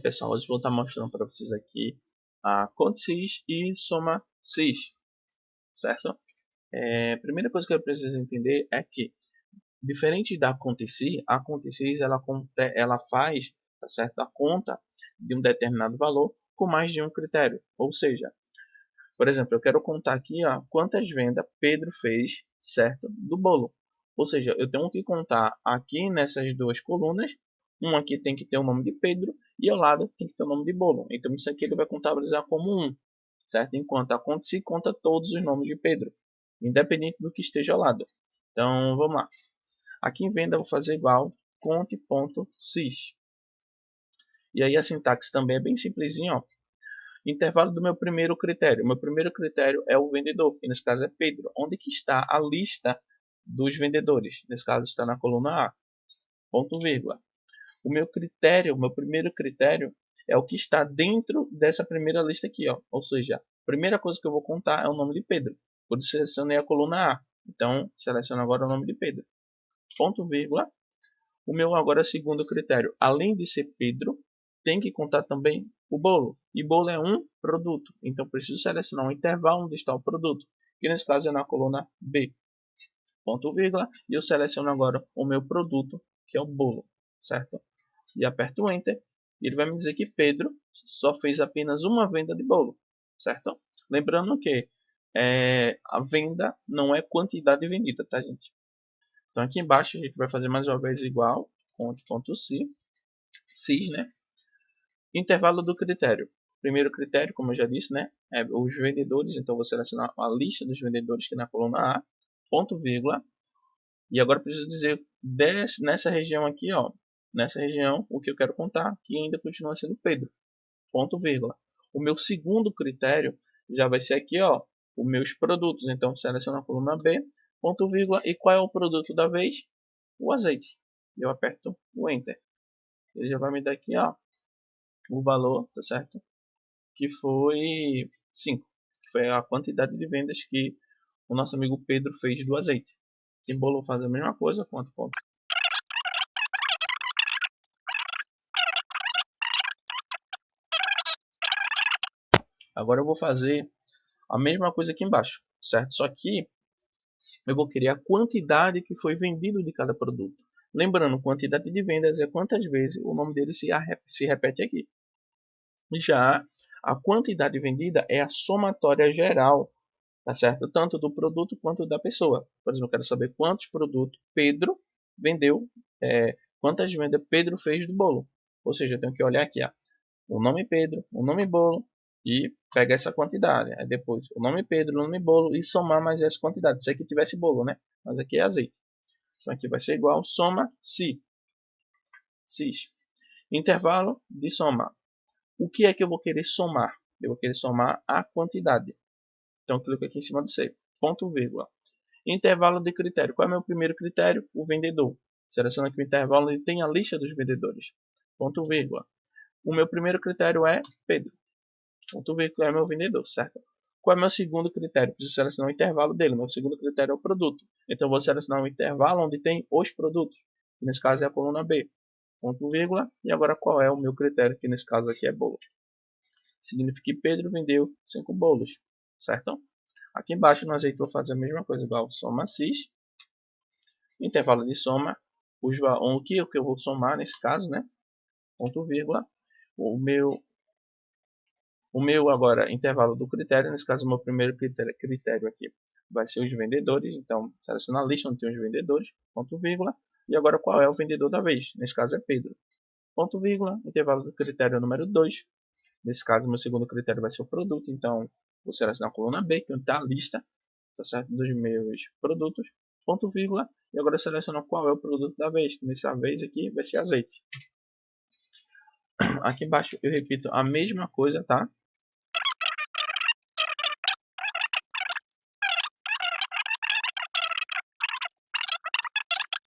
Pessoal, hoje vou estar mostrando para vocês aqui a contsys e somasys, certo? Primeira coisa que eu preciso entender é que, diferente da contsys, a contsys ela faz, tá certo, a conta de um determinado valor com mais de um critério. Ou seja, por exemplo, eu quero contar aqui quantas vendas Pedro fez, certo, do bolo. Ou seja, eu tenho que contar aqui nessas duas colunas. Uma aqui tem que ter o nome de Pedro e ao lado tem que ter o nome de bolo. Então isso aqui ele vai contabilizar como 1, certo? Enquanto a conta se conta todos os nomes de Pedro, independente do que esteja ao lado. Então vamos lá. Aqui em venda eu vou fazer igual conte.sys. E aí a sintaxe também é bem simplesinho, ó. Intervalo do meu primeiro critério. O meu primeiro critério é o vendedor, que nesse caso é Pedro. Onde que está a lista dos vendedores? Nesse caso está na coluna A. Ponto vírgula. O meu critério, o meu primeiro critério é o que está dentro dessa primeira lista aqui, ó. Ou seja, a primeira coisa que eu vou contar é o nome de Pedro. Por isso selecionei a coluna A. Então, seleciono agora o nome de Pedro. Ponto vírgula. O meu agora segundo critério, além de ser Pedro, tem que contar também o bolo. E bolo é um produto. Então, preciso selecionar um intervalo onde está o produto. Que nesse caso é na coluna B. Ponto vírgula. E eu seleciono agora o meu produto, que é o bolo. Certo? E aperto Enter. E ele vai me dizer que Pedro só fez apenas uma venda de bolo. Certo? Lembrando que a venda não é quantidade vendida, tá, gente? Então aqui embaixo a gente vai fazer mais uma vez igual, conte.sys, né? Intervalo do critério. Primeiro critério, como eu já disse, né, é os vendedores. Então vou selecionar a lista dos vendedores que na coluna A, ponto vírgula. E agora preciso dizer nessa região aqui, ó, nessa região o que eu quero contar, que ainda continua sendo Pedro, ponto vírgula. O meu segundo critério já vai ser aqui, ó, os meus produtos. Então seleciono a coluna B, ponto vírgula. E qual é o produto da vez? O azeite. Eu aperto o Enter. Ele já vai me dar aqui, ó, o valor, tá certo? Que foi 5. Que foi a quantidade de vendas que o nosso amigo Pedro fez do azeite. Em bolo faz a mesma coisa, ponto. Agora eu vou fazer a mesma coisa aqui embaixo, certo? Só que eu vou querer a quantidade que foi vendido de cada produto. Lembrando, quantidade de vendas é quantas vezes o nome dele se repete aqui. Já a quantidade vendida é a somatória geral, tá certo? Tanto do produto quanto da pessoa. Por exemplo, eu quero saber quantos produtos Pedro vendeu, quantas vendas Pedro fez do bolo. Ou seja, eu tenho que olhar aqui, ó, o nome Pedro, o nome bolo e pegar essa quantidade. Aí depois o nome Pedro, o nome bolo e somar mais essa quantidade. Se aqui tivesse bolo, né? Mas aqui é azeite. Então aqui vai ser igual soma si. Cis. Intervalo de somar. O que é que eu vou querer somar? Eu vou querer somar a quantidade. Então, clico aqui em cima do C. Ponto, vírgula. Intervalo de critério. Qual é o meu primeiro critério? O vendedor. Seleciono aqui o intervalo onde tem a lista dos vendedores. Ponto, vírgula. O meu primeiro critério é Pedro. Ponto, vírgula é meu vendedor, certo? Qual é o meu segundo critério? Preciso selecionar o intervalo dele. Meu segundo critério é o produto. Então, eu vou selecionar o intervalo onde tem os produtos. Que nesse caso é a coluna B. Ponto, vírgula. E agora, qual é o meu critério? Que nesse caso aqui é bolo. Significa que Pedro vendeu 5 bolos, certo? Aqui embaixo no azeite vou fazer a mesma coisa, igual soma sys, intervalo de soma, o que eu vou somar nesse caso, né? Ponto, vírgula. O meu agora, intervalo do critério, nesse caso o meu primeiro critério aqui vai ser os vendedores, então selecionar a lista onde tem os vendedores, ponto, vírgula. E agora qual é o vendedor da vez? Nesse caso é Pedro. Ponto, vírgula, intervalo do critério número 2. Nesse caso, meu segundo critério vai ser o produto, então vou selecionar a coluna B, que está a lista, tá certo, dos meus produtos, ponto, vírgula, e agora eu seleciono qual é o produto da vez, que nessa vez aqui vai ser azeite. Aqui embaixo eu repito a mesma coisa, tá?